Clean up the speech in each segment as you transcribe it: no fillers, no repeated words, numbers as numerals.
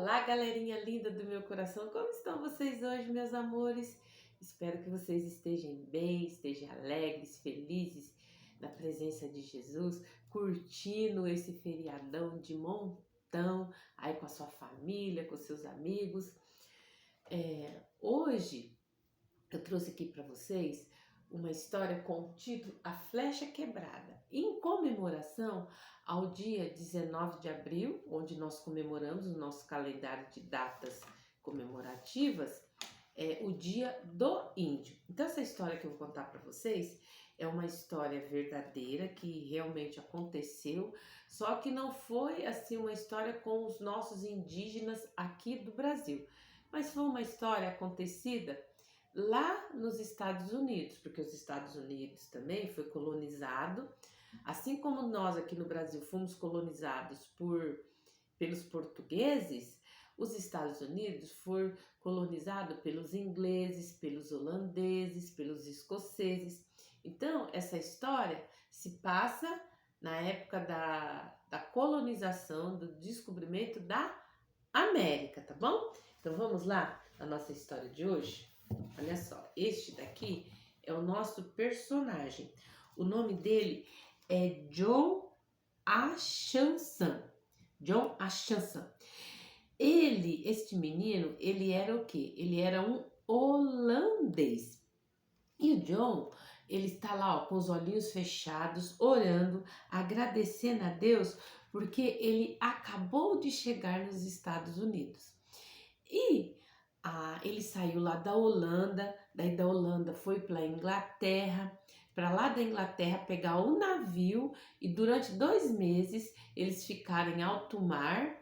Olá, galerinha linda do meu coração, como estão vocês hoje, meus amores? Espero que vocês estejam bem, estejam alegres, felizes na presença de Jesus, curtindo esse feriadão de montão aí com a sua família, com seus amigos. Hoje eu trouxe aqui para vocês uma história com o título A Flecha Quebrada, em comemoração ao dia 19 de abril, onde nós comemoramos o nosso calendário de datas comemorativas, o Dia do Índio. Então essa história que eu vou contar para vocês é uma história verdadeira que realmente aconteceu, só que não foi assim uma história com os nossos indígenas aqui do Brasil, mas foi uma história acontecida lá nos Estados Unidos, porque os Estados Unidos também foi colonizado, assim como nós aqui no Brasil fomos colonizados pelos portugueses. Os Estados Unidos foi colonizado pelos ingleses, pelos holandeses, pelos escoceses. Então, essa história se passa na época da colonização, do descobrimento da América, tá bom? Então vamos lá na nossa história de hoje? Olha só, este daqui é o nosso personagem. O nome dele é John Ashansan. John Ashansan. Este menino, ele era o quê? Ele era um holandês. E o John, ele está lá, ó, com os olhinhos fechados, orando, agradecendo a Deus, porque ele acabou de chegar nos Estados Unidos. E ele saiu lá da Holanda, daí da Holanda foi para a Inglaterra, para lá da Inglaterra pegar um navio, e durante 2 meses eles ficaram em alto mar,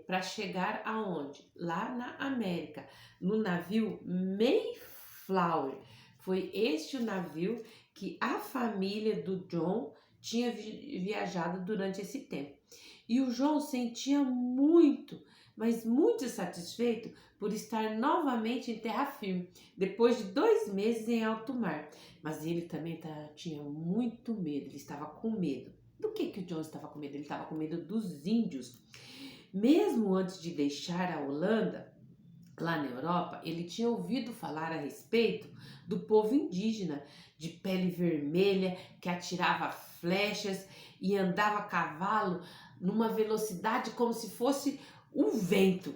para chegar aonde? Lá na América, no navio Mayflower. Foi este o navio que a família do John tinha viajado durante esse tempo. E o João sentia muito, mas muito satisfeito por estar novamente em terra firme, depois de 2 meses em alto mar. Mas ele também tinha muito medo, ele estava com medo. Do que o John estava com medo? Ele estava com medo dos índios. Mesmo antes de deixar a Holanda, lá na Europa, ele tinha ouvido falar a respeito do povo indígena, de pele vermelha, que atirava flechas e andava a cavalo numa velocidade como se fosse o vento.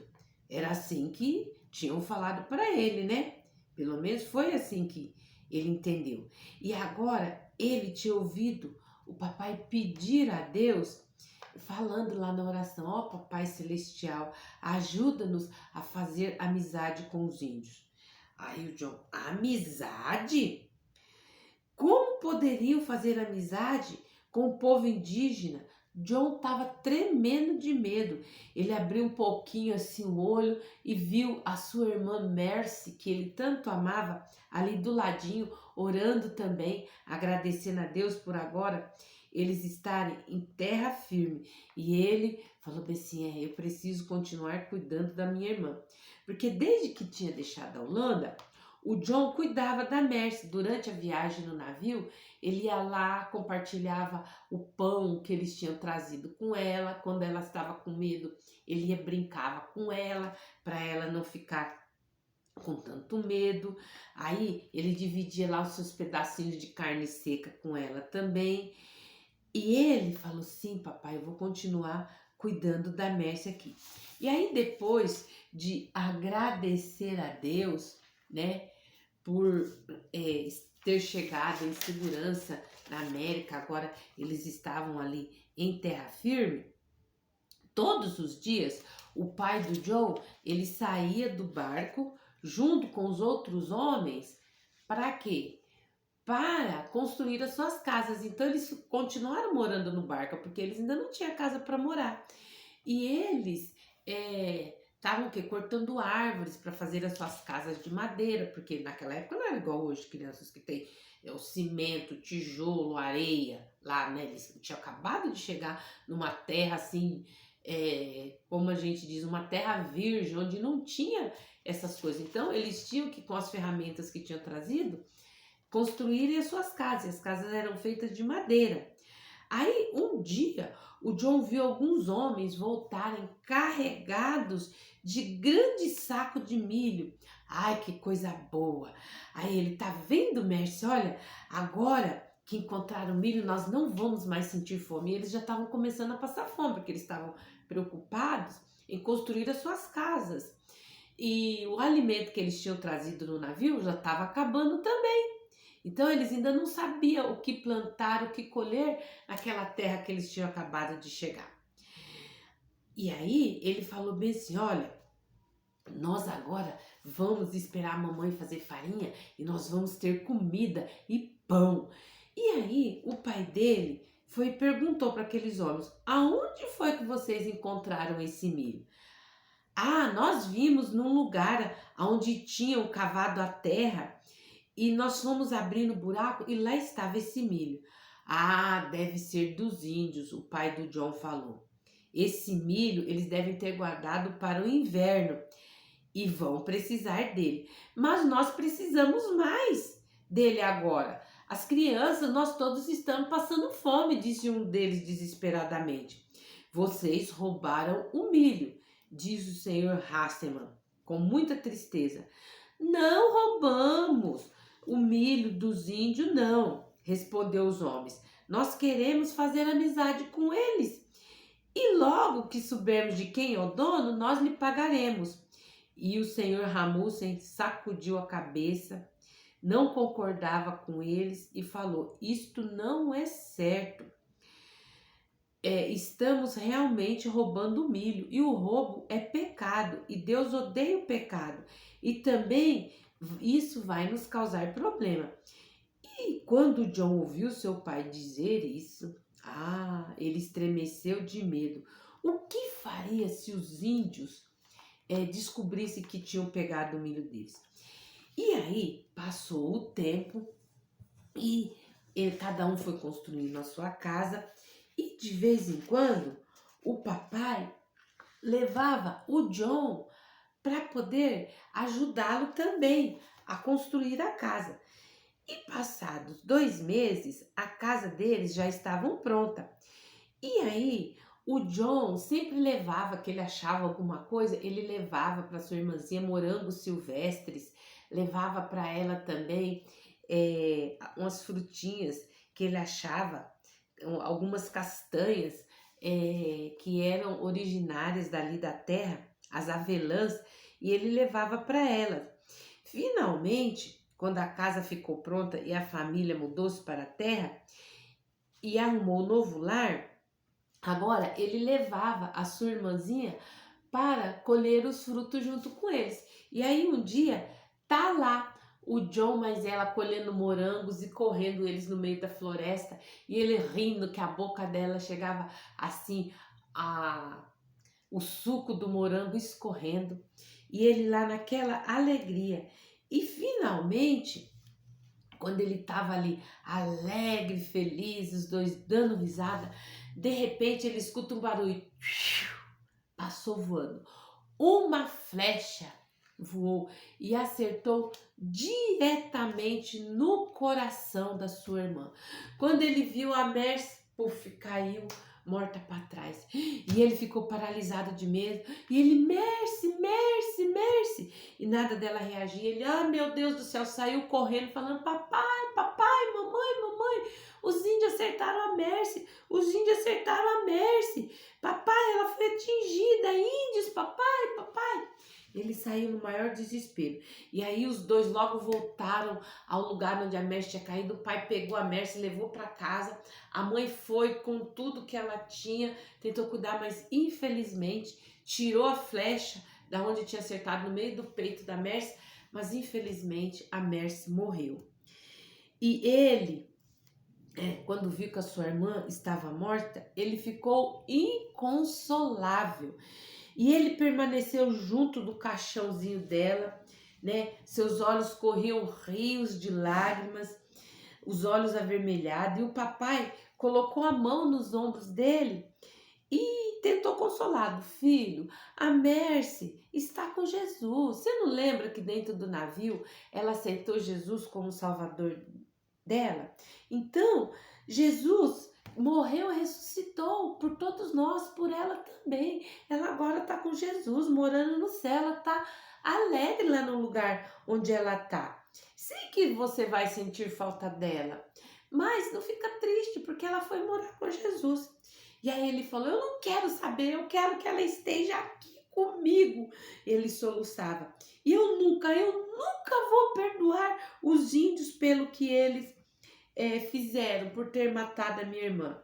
Era assim que tinham falado para ele, né? Pelo menos foi assim que ele entendeu. E agora ele tinha ouvido o papai pedir a Deus, falando lá na oração: ó Papai Celestial, ajuda-nos a fazer amizade com os índios. Aí o John: amizade? Como poderiam fazer amizade com o povo indígena? John estava tremendo de medo. Ele abriu um pouquinho assim o olho e viu a sua irmã Mercy, que ele tanto amava, ali do ladinho, orando também, agradecendo a Deus por agora eles estarem em terra firme. E ele falou assim: eu preciso continuar cuidando da minha irmã. Porque desde que tinha deixado a Holanda, o John cuidava da Mercy. Durante a viagem no navio, ele ia lá, compartilhava o pão que eles tinham trazido com ela. Quando ela estava com medo, ele ia brincava com ela, para ela não ficar com tanto medo. Aí ele dividia lá os seus pedacinhos de carne seca com ela também. E ele falou: sim, papai, eu vou continuar cuidando da Mercy aqui. E aí, depois de agradecer a Deus, né, por ter chegado em segurança na América, agora eles estavam ali em terra firme. Todos os dias, o pai do Joe, ele saía do barco junto com os outros homens. Para quê? Para construir as suas casas. Então eles continuaram morando no barco, porque eles ainda não tinham casa para morar. E eles estavam cortando árvores para fazer as suas casas de madeira, porque naquela época não era igual hoje, crianças que tem o cimento, tijolo, areia lá, né? Eles tinham acabado de chegar numa terra assim, como a gente diz, uma terra virgem, onde não tinha essas coisas. Então eles tinham que, com as ferramentas que tinham trazido, construírem as suas casas. As casas eram feitas de madeira. Aí um dia o John viu alguns homens voltarem carregados de grande saco de milho. Ai, que coisa boa! Aí ele, tá vendo, mestre? Olha, agora que encontraram milho, nós não vamos mais sentir fome. E eles já estavam começando a passar fome, porque eles estavam preocupados em construir as suas casas. E o alimento que eles tinham trazido no navio já estava acabando também. Então eles ainda não sabiam o que plantar, o que colher naquela terra que eles tinham acabado de chegar. E aí ele falou bem assim: olha, nós agora vamos esperar a mamãe fazer farinha e nós vamos ter comida e pão. E aí o pai dele foi e perguntou para aqueles homens: aonde foi que vocês encontraram esse milho? Ah, nós vimos num lugar onde tinham cavado a terra e nós fomos abrindo o buraco e lá estava esse milho. Ah, deve ser dos índios, o pai do John falou. Esse milho eles devem ter guardado para o inverno e vão precisar dele. Mas nós precisamos mais dele agora. As crianças, nós todos estamos passando fome, disse um deles desesperadamente. Vocês roubaram o milho, diz o senhor Hasseman, com muita tristeza. Não roubamos o milho dos índios, não, respondeu os homens. Nós queremos fazer amizade com eles. E logo que soubermos de quem é o dono, nós lhe pagaremos. E o senhor Ramussen sacudiu a cabeça, não concordava com eles e falou: isto não é certo. Estamos realmente roubando milho e o roubo é pecado e Deus odeia o pecado e também isso vai nos causar problema. E quando John ouviu seu pai dizer isso, ele estremeceu de medo. O que faria se os índios descobrissem que tinham pegado o milho deles? E aí passou o tempo e cada um foi construindo a sua casa. E de vez em quando o papai levava o John para poder ajudá-lo também a construir a casa. E passados 2 meses, a casa deles já estava pronta. E aí o John sempre levava, que ele achava alguma coisa, ele levava para sua irmãzinha morangos silvestres, levava para ela também umas frutinhas que ele achava, algumas castanhas que eram originárias dali da terra, as avelãs, e ele levava para ela. Finalmente, quando a casa ficou pronta e a família mudou-se para a terra e arrumou um novo lar, agora ele levava a sua irmãzinha para colher os frutos junto com eles. E aí um dia tá lá o John mais ela colhendo morangos e correndo eles no meio da floresta e ele rindo que a boca dela chegava assim, o suco do morango escorrendo e ele lá naquela alegria. E finalmente, quando ele estava ali alegre, feliz, os dois dando risada, de repente ele escuta um barulho, passou voando. Uma flecha voou e acertou diretamente no coração da sua irmã. Quando ele viu a Mercy, caiu morta para trás. E ele ficou paralisado de medo. E ele, Mercy, Mercy, Mercy. E nada dela reagir. Ele, meu Deus do céu, saiu correndo falando, papai, papai, mamãe, mamãe. Os índios acertaram a Mercy. Os índios acertaram a Mercy. Papai, ela foi atingida. Índios, papai, papai. Ele saiu no maior desespero. E aí os dois logo voltaram ao lugar onde a Mercy tinha caído. O pai pegou a Mercy e levou para casa. A mãe foi com tudo que ela tinha, tentou cuidar, mas infelizmente tirou a flecha da onde tinha acertado no meio do peito da Mercy, mas infelizmente a Mercy morreu. E ele, quando viu que a sua irmã estava morta, ele ficou inconsolável. E ele permaneceu junto do caixãozinho dela, né? Seus olhos corriam rios de lágrimas, os olhos avermelhados, e o papai colocou a mão nos ombros dele e tentou consolá-lo. Filho, a Mercy está com Jesus. Você não lembra que dentro do navio ela aceitou Jesus como Salvador dela? Então, Jesus morreu e ressuscitou por todos nós, por ela também. Ela agora está com Jesus, morando no céu, ela está alegre lá no lugar onde ela está. Sei que você vai sentir falta dela, mas não fica triste, porque ela foi morar com Jesus. E aí ele falou, eu não quero saber, eu quero que ela esteja aqui comigo. Ele soluçava. E eu nunca vou perdoar os índios pelo que eles fizeram por ter matado a minha irmã.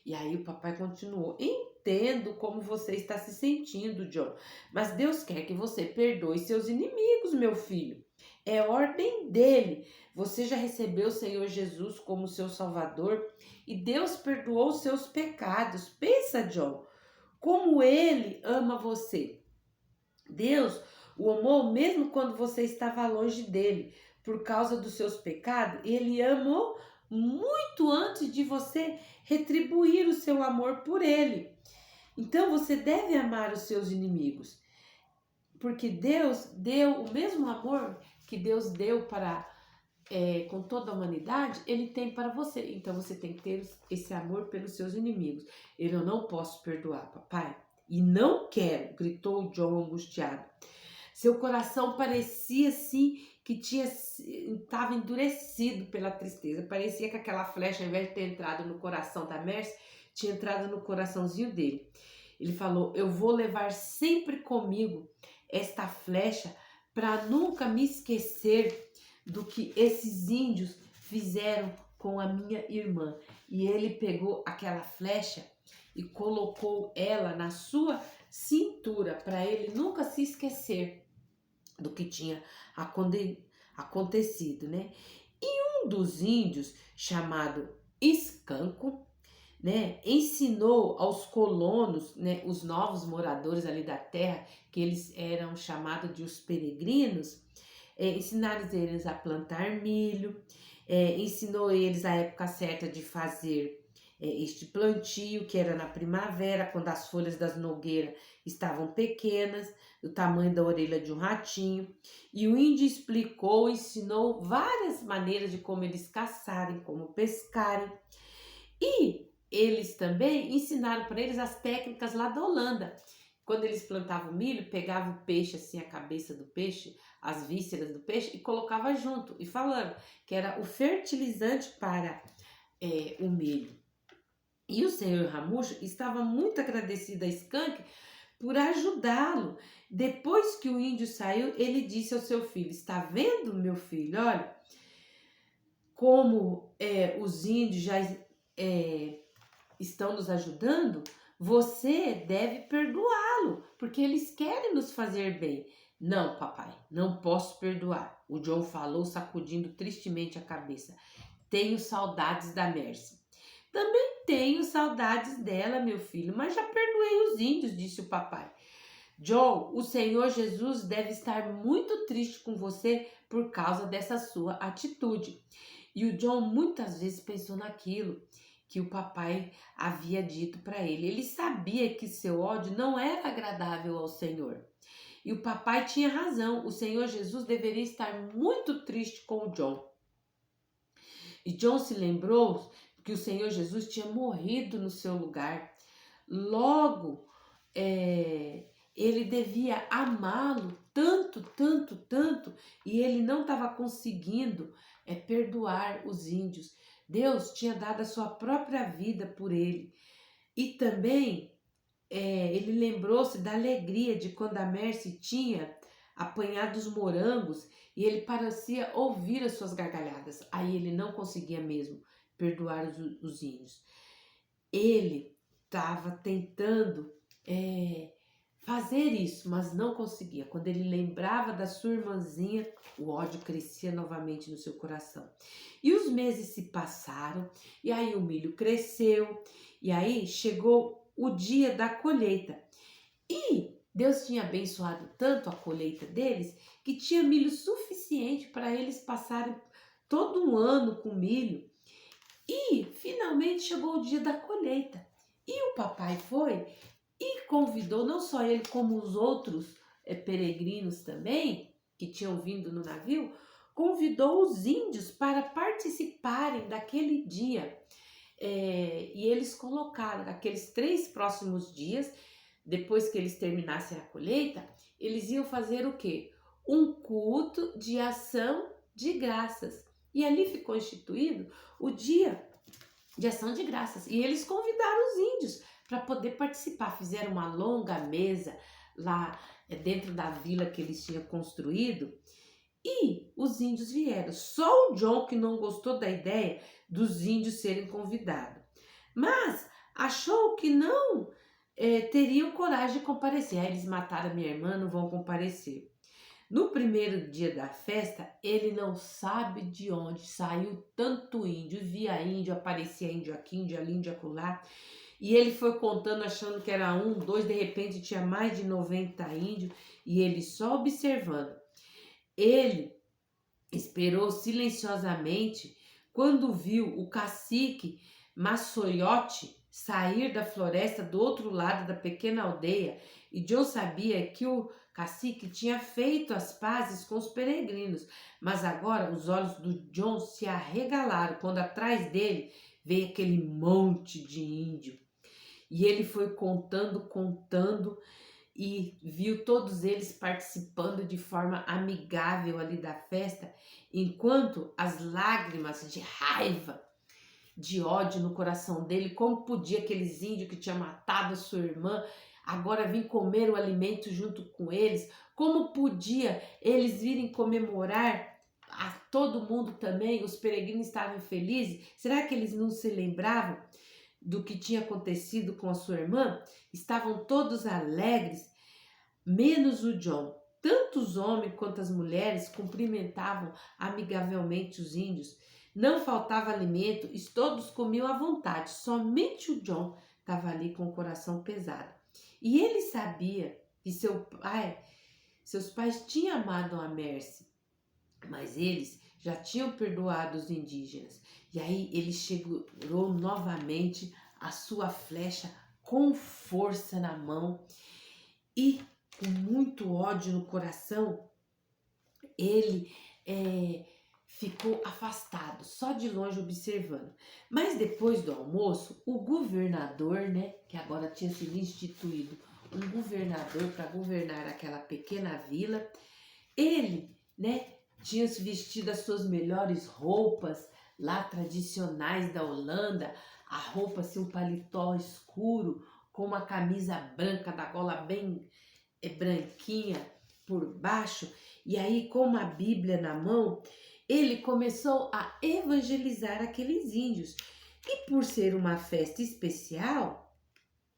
E aí o papai continuou: entendo como você está se sentindo, John, mas Deus quer que você perdoe seus inimigos, meu filho. É ordem dele. Você já recebeu o Senhor Jesus como seu Salvador e Deus perdoou os seus pecados. Pensa, John, como ele ama você. Deus o amou mesmo quando você estava longe dele. Por causa dos seus pecados, ele amou muito antes de você retribuir o seu amor por ele. Então você deve amar os seus inimigos, porque Deus deu o mesmo amor que Deus deu para com toda a humanidade, ele tem para você. Então você tem que ter esse amor pelos seus inimigos. Ele, eu não posso perdoar, papai. E não quero, gritou John angustiado. Seu coração parecia assim que estava endurecido pela tristeza. Parecia que aquela flecha, ao invés de ter entrado no coração da Mercy, tinha entrado no coraçãozinho dele. Ele falou: eu vou levar sempre comigo esta flecha para nunca me esquecer do que esses índios fizeram com a minha irmã. E ele pegou aquela flecha e colocou ela na sua cintura para ele nunca se esquecer do que tinha acontecido, né? E um dos índios, chamado Escanco, né, ensinou aos colonos, né, os novos moradores ali da terra, que eles eram chamados de os peregrinos, ensinaram eles a plantar milho, ensinou eles a época certa de fazer este plantio, que era na primavera, quando as folhas das nogueiras estavam pequenas, do tamanho da orelha de um ratinho. E o índio explicou, ensinou várias maneiras de como eles caçarem, como pescarem. E eles também ensinaram para eles as técnicas lá da Holanda. Quando eles plantavam milho, pegavam o peixe, assim, a cabeça do peixe, as vísceras do peixe, e colocava junto, e falando que era o fertilizante para o milho. E o senhor Ramucho estava muito agradecido a Skank por ajudá-lo. Depois que o índio saiu, ele disse ao seu filho: está vendo, meu filho? Olha, como os índios já estão nos ajudando, você deve perdoá-lo, porque eles querem nos fazer bem. Não, papai, não posso perdoar. O John falou, sacudindo tristemente a cabeça. Tenho saudades da Mercy. Também tenho saudades dela, meu filho, mas já perdoei os índios, disse o papai. John, o Senhor Jesus deve estar muito triste com você por causa dessa sua atitude. E o John muitas vezes pensou naquilo que o papai havia dito para ele. Ele sabia que seu ódio não era agradável ao Senhor. E o papai tinha razão. O Senhor Jesus deveria estar muito triste com o John. E John se lembrou que o Senhor Jesus tinha morrido no seu lugar. Logo, ele devia amá-lo tanto, tanto, tanto, e ele não estava conseguindo perdoar os índios. Deus tinha dado a sua própria vida por ele. E também ele lembrou-se da alegria de quando a Mercy tinha apanhado os morangos e ele parecia ouvir as suas gargalhadas. Aí ele não conseguia mesmo perdoar os índios. Ele estava tentando fazer isso, mas não conseguia. Quando ele lembrava da sua irmãzinha, o ódio crescia novamente no seu coração. E os meses se passaram, e aí o milho cresceu, e aí chegou o dia da colheita. E Deus tinha abençoado tanto a colheita deles, que tinha milho suficiente para eles passarem todo um ano com milho. E finalmente chegou o dia da colheita. E o papai foi e convidou não só ele, como os outros peregrinos também, que tinham vindo no navio, convidou os índios para participarem daquele dia E eles colocaram aqueles 3 próximos dias, depois que eles terminassem a colheita, eles iam fazer o quê? Um culto de ação de graças. E ali ficou instituído o dia de ação de graças. E eles convidaram os índios para poder participar. Fizeram uma longa mesa lá dentro da vila que eles tinham construído. E os índios vieram. Só o John que não gostou da ideia dos índios serem convidados. Mas achou que não teriam coragem de comparecer. Aí eles mataram a minha irmã, não vão comparecer. No primeiro dia da festa, ele não sabe de onde saiu tanto índio. Via índio, aparecia índio aqui, índio ali, índio acolá. E ele foi contando, achando que era 1, 2, de repente tinha mais de 90 índios. E ele só observando. Ele esperou silenciosamente quando viu o cacique Massoiote sair da floresta do outro lado da pequena aldeia, e John sabia que o cacique tinha feito as pazes com os peregrinos, mas agora os olhos do John se arregalaram quando atrás dele veio aquele monte de índio. E ele foi contando, e viu todos eles participando de forma amigável ali da festa, enquanto as lágrimas de raiva, de ódio no coração dele, como podia aqueles índios que tinham matado a sua irmã agora vir comer o alimento junto com eles, como podia eles virem comemorar a todo mundo também, os peregrinos estavam felizes, será que eles não se lembravam do que tinha acontecido com a sua irmã? Estavam todos alegres, menos o John. Tanto os homens quanto as mulheres cumprimentavam amigavelmente os índios. Não faltava alimento e todos comiam à vontade. Somente o John estava ali com o coração pesado. E ele sabia que seus pais tinham amado a Mercy, mas eles já tinham perdoado os indígenas. E aí ele segurou novamente a sua flecha com força na mão e com muito ódio no coração, ele ficou afastado, só de longe observando. Mas depois do almoço, o governador, que agora tinha sido instituído um governador para governar aquela pequena vila, ele, tinha se vestido as suas melhores roupas lá tradicionais da Holanda, a roupa assim, um paletó escuro com uma camisa branca da gola bem branquinha por baixo, e aí com uma Bíblia na mão, ele começou a evangelizar aqueles índios. E por ser uma festa especial,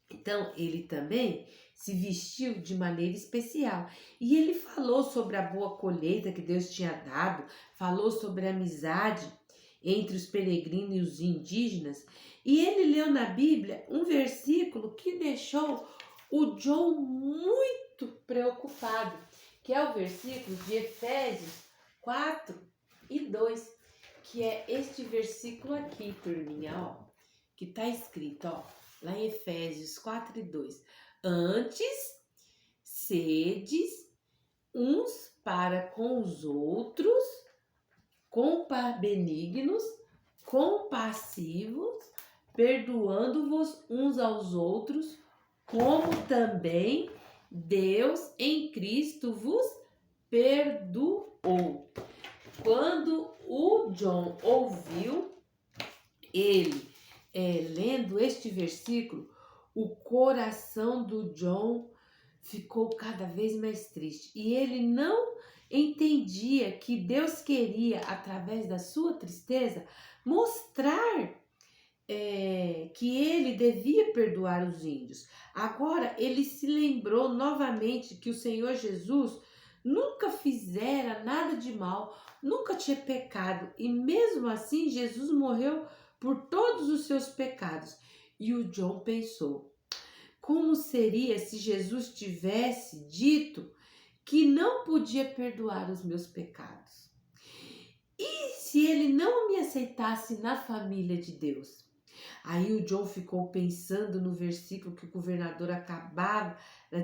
então ele também se vestiu de maneira especial. E ele falou sobre a boa colheita que Deus tinha dado, falou sobre a amizade entre os peregrinos e os indígenas. E ele leu na Bíblia um versículo que deixou o John muito preocupado, que é o versículo de Efésios 4:2, que é este versículo aqui, turminha, que está escrito, lá em Efésios 4:2. Antes, sedes uns para com os outros, benignos, compassivos, perdoando-vos uns aos outros, como também Deus em Cristo vos perdoou. Quando o John ouviu ele lendo este versículo, o coração do John ficou cada vez mais triste. E ele não entendia que Deus queria, através da sua tristeza, mostrar que ele devia perdoar os índios. Agora ele se lembrou novamente que o Senhor Jesus nunca fizera nada de mal, nunca tinha pecado, e mesmo assim Jesus morreu por todos os seus pecados. E o John pensou: como seria se Jesus tivesse dito que não podia perdoar os meus pecados? E se ele não me aceitasse na família de Deus? Aí o John ficou pensando no versículo que o governador acabava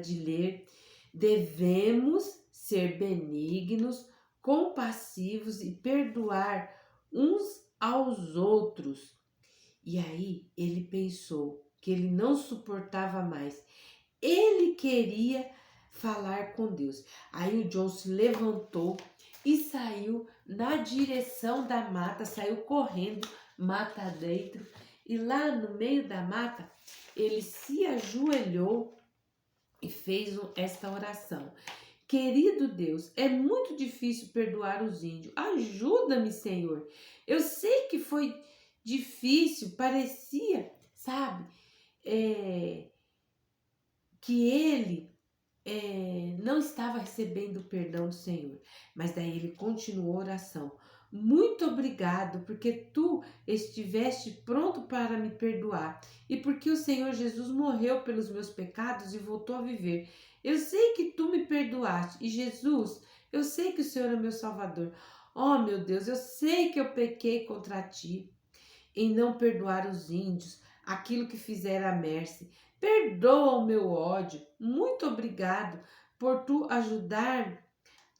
de ler. Devemos ser benignos, compassivos e perdoar uns aos outros. E aí ele pensou que ele não suportava mais. Ele queria falar com Deus. Aí o John se levantou e saiu na direção da mata, saiu correndo, mata dentro. E lá no meio da mata, ele se ajoelhou e fez esta oração. Querido Deus, é muito difícil perdoar os índios. Ajuda-me, Senhor. Eu sei que foi difícil, parecia, sabe, que ele não estava recebendo o perdão do Senhor. Mas daí ele continuou a oração. Muito obrigado, porque tu estiveste pronto para me perdoar e porque o Senhor Jesus morreu pelos meus pecados e voltou a viver. Eu sei que tu me perdoaste e Jesus, eu sei que o Senhor é meu Salvador. Oh, meu Deus, eu sei que eu pequei contra ti em não perdoar os índios, aquilo que fizeram a Mercy. Perdoa o meu ódio. Muito obrigado por tu ajudar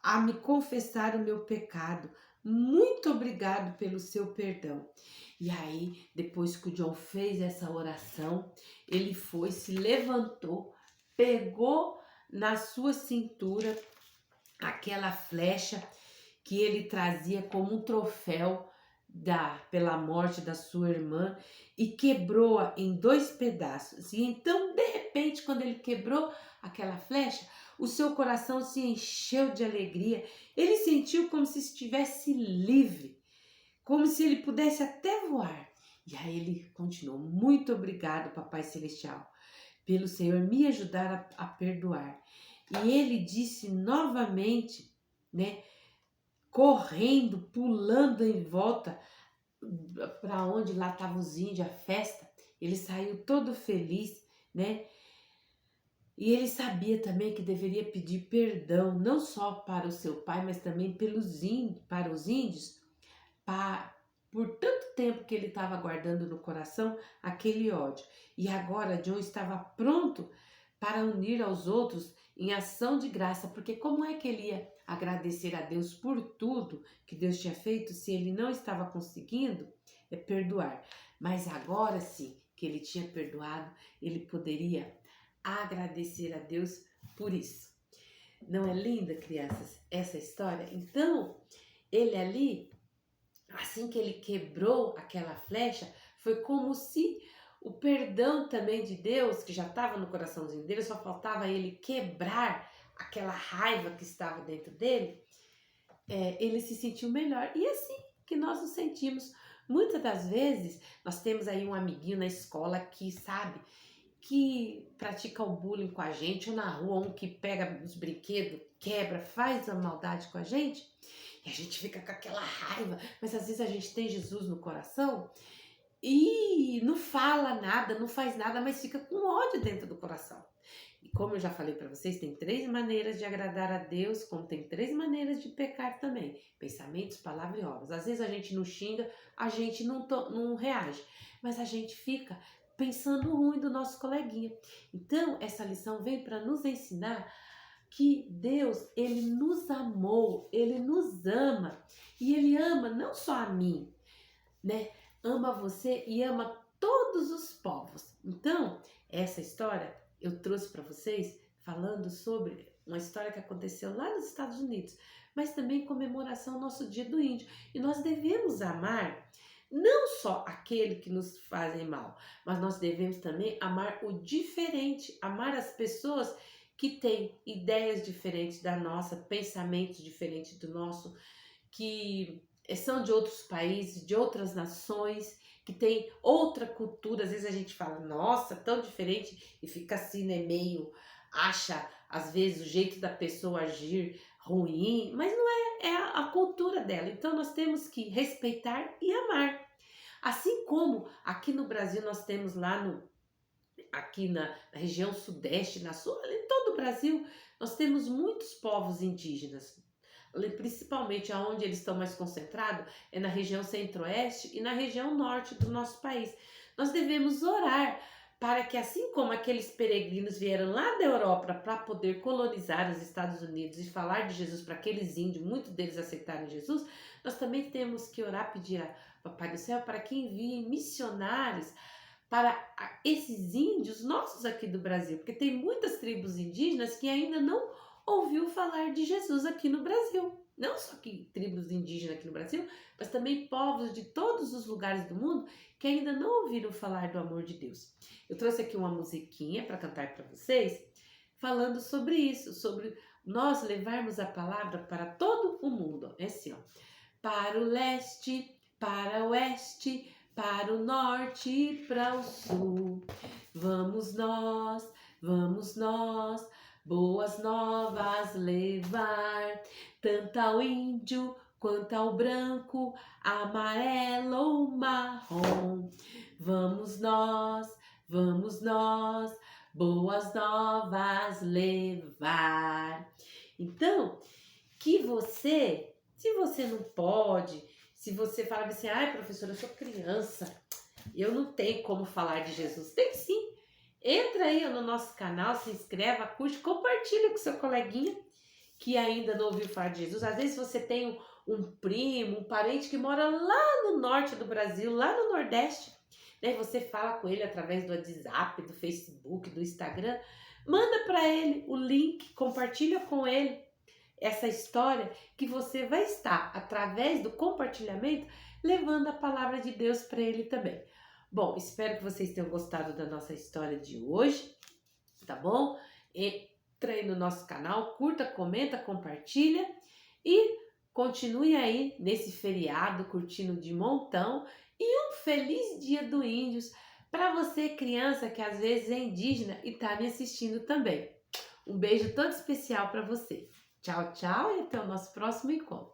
a me confessar o meu pecado. Muito obrigado pelo seu perdão. E aí, depois que o John fez essa oração, ele foi, se levantou, pegou na sua cintura aquela flecha que ele trazia como um troféu pela morte da sua irmã e quebrou-a em 2 pedaços. E então, de repente, quando ele quebrou aquela flecha, o seu coração se encheu de alegria. Ele sentiu como se estivesse livre, como se ele pudesse até voar. E aí ele continuou: muito obrigado, Papai Celestial, pelo Senhor me ajudar a perdoar. E ele disse novamente, né, correndo, pulando em volta para onde lá estavam os índios, a festa. Ele saiu todo feliz, né? E ele sabia também que deveria pedir perdão, não só para o seu pai, mas também para os índios, por tanto tempo que ele estava guardando no coração aquele ódio. E agora John estava pronto para unir aos outros em ação de graça, porque como é que ele ia agradecer a Deus por tudo que Deus tinha feito se ele não estava conseguindo perdoar? Mas agora sim que ele tinha perdoado, ele poderia agradecer a Deus por isso. Não é linda, crianças, essa história? Então, ele ali, assim que ele quebrou aquela flecha, foi como se o perdão também de Deus, que já estava no coraçãozinho dele, só faltava ele quebrar aquela raiva que estava dentro dele, ele se sentiu melhor. E assim que nós nos sentimos. Muitas das vezes, nós temos aí um amiguinho na escola que, sabe, que pratica o bullying com a gente, ou na rua, um que pega os brinquedos, quebra, faz a maldade com a gente, e a gente fica com aquela raiva, mas às vezes a gente tem Jesus no coração e não fala nada, não faz nada, mas fica com ódio dentro do coração. E como eu já falei para vocês, tem 3 maneiras de agradar a Deus, como tem 3 maneiras de pecar também. Pensamentos, palavras e obras. Às vezes a gente não xinga, a gente não reage, mas a gente fica pensando ruim do nosso coleguinha. Então, essa lição vem para nos ensinar que Deus, ele nos amou, ele nos ama. E ele ama não só a mim, né? Ama você e ama todos os povos. Então, essa história eu trouxe para vocês falando sobre uma história que aconteceu lá nos Estados Unidos, mas também em comemoração ao nosso Dia do Índio. E nós devemos amar não só aquele que nos fazem mal, mas nós devemos também amar o diferente, amar as pessoas que têm ideias diferentes da nossa, pensamentos diferentes do nosso, que são de outros países, de outras nações, que tem outra cultura. Às vezes a gente fala, nossa, tão diferente, e fica assim, né, meio, acha às vezes o jeito da pessoa agir ruim, mas não é, é a cultura dela. Então nós temos que respeitar e amar. Assim como aqui no Brasil nós temos lá aqui na região sudeste, na sul, em todo o Brasil, nós temos muitos povos indígenas, principalmente aonde eles estão mais concentrados é na região centro-oeste e na região norte do nosso país. Nós devemos orar para que, assim como aqueles peregrinos vieram lá da Europa para poder colonizar os Estados Unidos e falar de Jesus para aqueles índios, muitos deles aceitaram Jesus, nós também temos que orar, pedir Papai do Céu, para que envie missionários para esses índios nossos aqui do Brasil, porque tem muitas tribos indígenas que ainda não ouviu falar de Jesus aqui no Brasil. Não só que tribos indígenas aqui no Brasil, mas também povos de todos os lugares do mundo que ainda não ouviram falar do amor de Deus. Eu trouxe aqui uma musiquinha para cantar para vocês, falando sobre isso, sobre nós levarmos a palavra para todo o mundo. É assim, ó. Para o leste, para o oeste, para o norte e para o sul. Vamos nós, boas novas levar, tanto ao índio quanto ao branco, amarelo ou marrom. Vamos nós, boas novas levar. Então, que você, se você não pode, se você fala assim, ai professora, eu sou criança, eu não tenho como falar de Jesus. Tem sim. Entra aí no nosso canal, se inscreva, curte, compartilha com seu coleguinha que ainda não ouviu falar de Jesus. Às vezes você tem um primo, um parente que mora lá no norte do Brasil, lá no Nordeste. Daí você fala com ele através do WhatsApp, do Facebook, do Instagram. Manda para ele o link, compartilha com ele essa história que você vai estar, através do compartilhamento, levando a palavra de Deus para ele também. Bom, espero que vocês tenham gostado da nossa história de hoje, tá bom? Entra aí no nosso canal, curta, comenta, compartilha e continue aí nesse feriado curtindo de montão e um feliz Dia do Índios para você, criança que às vezes é indígena e está me assistindo também. Um beijo todo especial para você. Tchau, tchau e até o nosso próximo encontro.